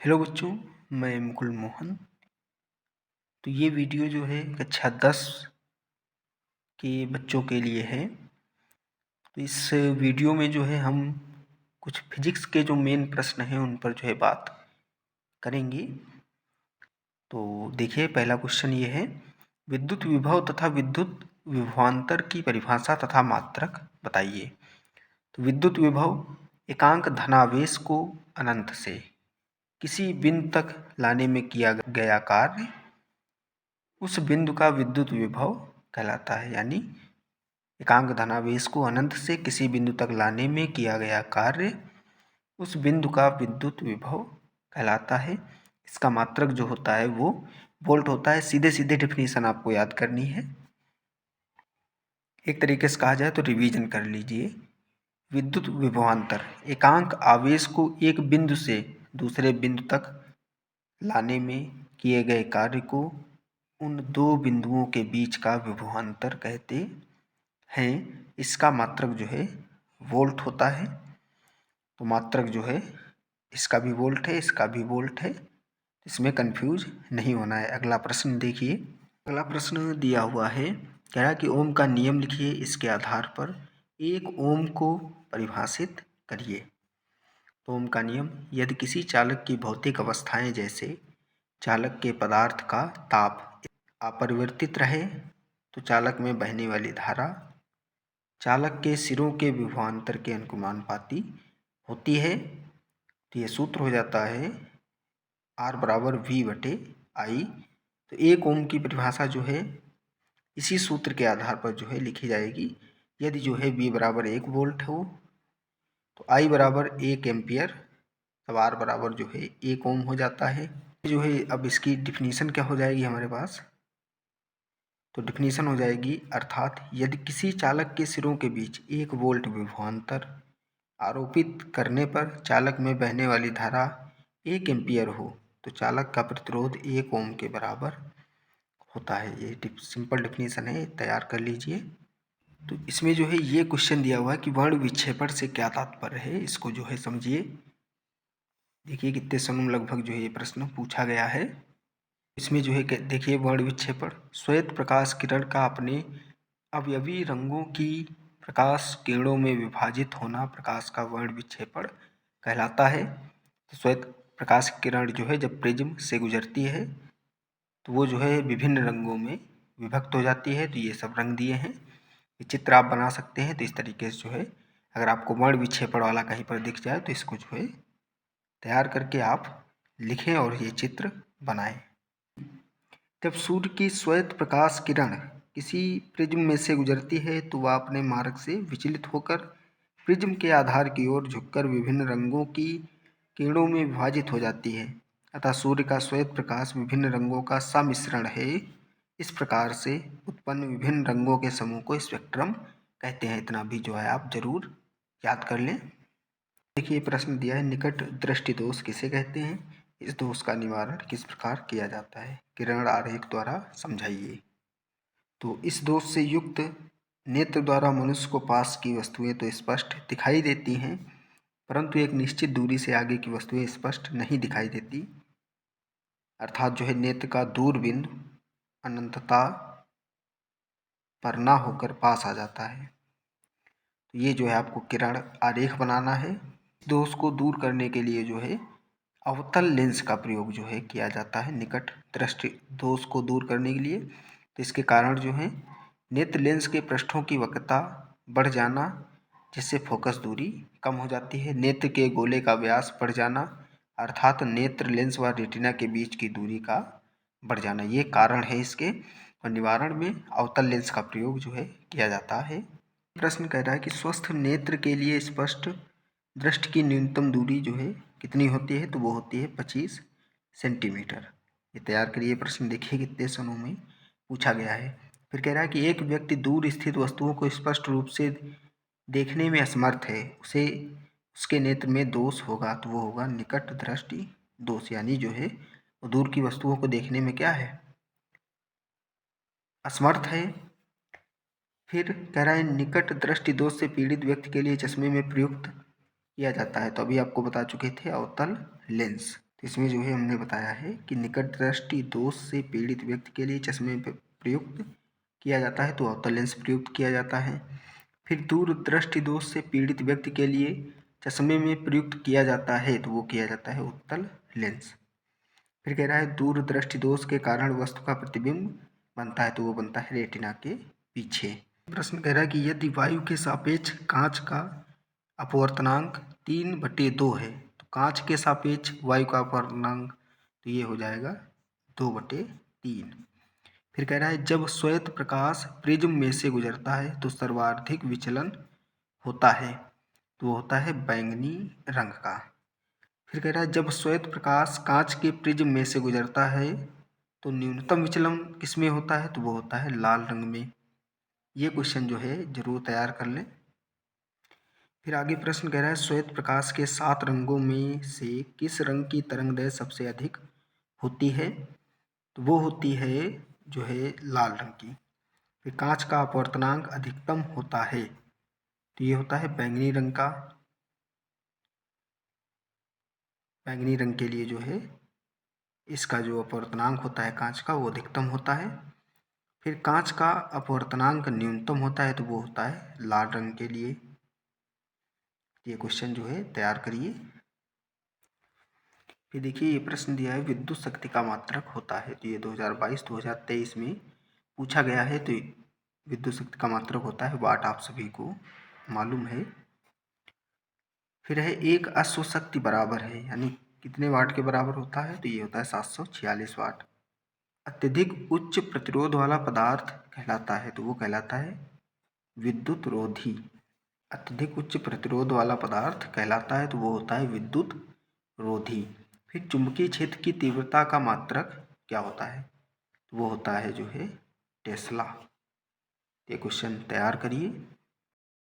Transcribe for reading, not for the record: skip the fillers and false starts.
Hello बच्चों, मैं मुकुल मोहन। तो ये वीडियो जो है कक्षा 10 के बच्चों के लिए है। तो इस वीडियो में जो है हम कुछ फिजिक्स के जो मेन प्रश्न हैं उन पर जो है बात करेंगे। तो देखिए, पहला क्वेश्चन ये है, विद्युत विभव तथा विद्युत विभवांतर की परिभाषा तथा मात्रक बताइए। तो विद्युत विभव एकांक धनावेश को अनंत से किसी बिंदु तक लाने में किया गया कार्य उस बिंदु का विद्युत विभव कहलाता है। यानी एकांक धनावेश को अनंत से किसी बिंदु तक लाने में किया गया कार्य उस बिंदु का विद्युत विभव कहलाता है। इसका मात्रक जो होता है वो वोल्ट होता है। सीधे सीधे डेफिनेशन आपको याद करनी है। एक तरीके से कहा जाए तो रिवीजन कर लीजिए। विद्युत विभवांतर एकांक आवेश को एक बिंदु से दूसरे बिंदु तक लाने में किए गए कार्य को उन दो बिंदुओं के बीच का विभवांतर कहते हैं। इसका मात्रक जो है वोल्ट होता है। तो मात्रक जो है इसका भी वोल्ट है, इसका भी वोल्ट है। इसमें कंफ्यूज नहीं होना है। अगला प्रश्न देखिए। अगला प्रश्न दिया हुआ है, कह रहा है कि ओम का नियम लिखिए, इसके आधार पर एक ओम को परिभाषित करिए। तो ओम का नियम, यदि किसी चालक की भौतिक अवस्थाएं जैसे चालक के पदार्थ का ताप अपरिवर्तित रहे तो चालक में बहने वाली धारा चालक के सिरों के विभवांतर के अनुमानुपाती होती है। तो यह सूत्र हो जाता है R बराबर V बटे I। तो एक ओम की परिभाषा जो है इसी सूत्र के आधार पर जो है लिखी जाएगी। यदि जो है V बराबर 1 वोल्ट हो तो I बराबर 1 एम्पियर, तब R बराबर जो है 1 ओम हो जाता है। जो है अब इसकी डिफिनीशन क्या हो जाएगी हमारे पास, तो डिफिनीशन हो जाएगी, अर्थात यदि किसी चालक के सिरों के बीच 1 वोल्ट विभवांतर आरोपित करने पर चालक में बहने वाली धारा 1 एम्पियर हो तो चालक का प्रतिरोध 1 ओम के बराबर होता है। ये सिंपल डिफिनीशन है, तैयार कर लीजिए। तो इसमें जो है ये क्वेश्चन दिया हुआ है कि वर्ण विक्षेपण से क्या तात्पर्य है, इसको जो है समझिए। देखिए कितने समय लगभग जो है ये प्रश्न पूछा गया है। इसमें जो है देखिए, वर्ण विक्षेपण श्वेत प्रकाश किरण का अपने अवयवी रंगों की प्रकाश किरणों में विभाजित होना प्रकाश का वर्ण विक्षेपण कहलाता है। तो श्वेत प्रकाश किरण जो है जब प्रिज्म से गुजरती है तो वो जो है विभिन्न रंगों में विभक्त हो जाती है। तो ये सब रंग दिए हैं, ये चित्र आप बना सकते हैं। तो इस तरीके से जो है अगर आपको वर्ण विक्षेपण वाला कहीं पर दिख जाए तो इसको जो है तैयार करके आप लिखें और ये चित्र बनाएं। जब सूर्य की श्वेत प्रकाश किरण किसी प्रिज्म में से गुजरती है तो वह अपने मार्ग से विचलित होकर प्रिज्म के आधार की ओर झुककर विभिन्न रंगों की किरणों में विभाजित हो जाती है। अतः सूर्य का श्वेत प्रकाश विभिन्न रंगों का सम्मिश्रण है। इस प्रकार से उत्पन्न विभिन्न रंगों के समूह को स्पेक्ट्रम कहते हैं। इतना भी जो है आप जरूर याद कर लें। देखिए प्रश्न दिया है, निकट दृष्टि दोष किसे कहते हैं, इस दोष का निवारण किस प्रकार किया जाता है, किरण आरेख द्वारा समझाइए। तो इस दोष से युक्त नेत्र द्वारा मनुष्य को पास की वस्तुएं तो स्पष्ट दिखाई देती हैं, परंतु एक निश्चित दूरी से आगे की वस्तुएं स्पष्ट नहीं दिखाई देती। अर्थात जो है नेत्र का दूर बिंदु अनंतता पर ना होकर पास आ जाता है। तो ये जो है आपको किरण आरेख बनाना है। दोष को दूर करने के लिए जो है अवतल लेंस का प्रयोग जो है किया जाता है निकट दृष्टि दोष को दूर करने के लिए। तो इसके कारण जो है नेत्र लेंस के पृष्ठों की वक्रता बढ़ जाना, जिससे फोकस दूरी कम हो जाती है। नेत्र के गोले का व्यास बढ़ जाना, अर्थात नेत्र लेंस व रेटिना के बीच की दूरी का बढ़ जाना, ये कारण है इसके। और निवारण में अवतल लेंस का प्रयोग जो है किया जाता है। प्रश्न कह रहा है कि स्वस्थ नेत्र के लिए स्पष्ट दृष्टि की न्यूनतम दूरी जो है कितनी होती है, तो वो होती है 25 सेंटीमीटर। ये तैयार करिए प्रश्न, देखिए कितने सनों में पूछा गया है। फिर कह रहा है कि एक व्यक्ति दूर स्थित वस्तुओं को स्पष्ट रूप से देखने में असमर्थ है, उसे उसके नेत्र में दोष होगा, तो वो होगा निकट दृष्टि दोष। यानी जो है वो दूर की वस्तुओं को देखने में क्या है, असमर्थ है। फिर कह रहा है निकट दृष्टि दोष से पीड़ित व्यक्ति के लिए चश्मे में प्रयुक्त किया जाता है, तो अभी आपको बता चुके थे अवतल लेंस। तो इसमें जो है हमने बताया है कि निकट दृष्टि दोष से पीड़ित व्यक्ति के लिए चश्मे प्रयुक्त किया जाता है तो अवतल लेंस प्रयुक्त किया जाता है। फिर दूर दृष्टि दोष से पीड़ित व्यक्ति के लिए चश्मे में प्रयुक्त किया जाता है तो वो किया जाता है उत्तल लेंस। फिर कह रहा है दूर दृष्टि दोष के कारण वस्तु का प्रतिबिंब बनता है तो वो बनता है रेटिना के पीछे। प्रश्न कह रहा है कि यदि वायु के सापेक्ष कांच का अपवर्तनांक 3/2 है तो कांच के सापेक्ष वायु का अपवर्तनांक तो ये हो जाएगा 2/3। फिर कह रहा है जब श्वेत प्रकाश प्रिज्म में से गुजरता है तो सर्वाधिक विचलन होता है तो वो होता है बैंगनी रंग का। फिर कह रहा है जब श्वेत प्रकाश कांच के प्रिज्म में से गुजरता है तो न्यूनतम विचलन किसमें होता है तो वो होता है लाल रंग में। ये क्वेश्चन जो है जरूर तैयार कर लें। फिर आगे प्रश्न कह रहा है श्वेत प्रकाश के 7 रंगों में से किस रंग की तरंगदैर्घ्य सबसे अधिक होती है तो वो होती है जो है लाल रंग की। फिर कांच का अपवर्तनांक अधिकतम होता है तो ये होता है बैंगनी रंग का। बैंगनी रंग के लिए जो है इसका जो अपवर्तनांक होता है कांच का वो अधिकतम होता है। फिर कांच का अपवर्तनांक न्यूनतम होता है तो वो होता है लाल रंग के लिए। ये क्वेश्चन जो है तैयार करिए। फिर देखिए ये प्रश्न दिया है विद्युत शक्ति का मात्रक होता है तो ये 2022-2023 में पूछा गया है। तो विद्युत शक्ति का मात्रक होता है वाट, आप सभी को मालूम है। फिर है एक अश्व शक्ति बराबर है यानी कितने वाट के बराबर होता है तो ये होता है 746 वाट। अत्यधिक उच्च प्रतिरोध वाला पदार्थ कहलाता है तो वो कहलाता है विद्युत रोधी। अत्यधिक उच्च प्रतिरोध वाला पदार्थ कहलाता है तो वो होता है विद्युत रोधी। फिर चुंबकीय क्षेत्र की तीव्रता का मात्रक क्या होता है तो वो होता है जो है टेस्ला। ये क्वेश्चन तैयार करिए।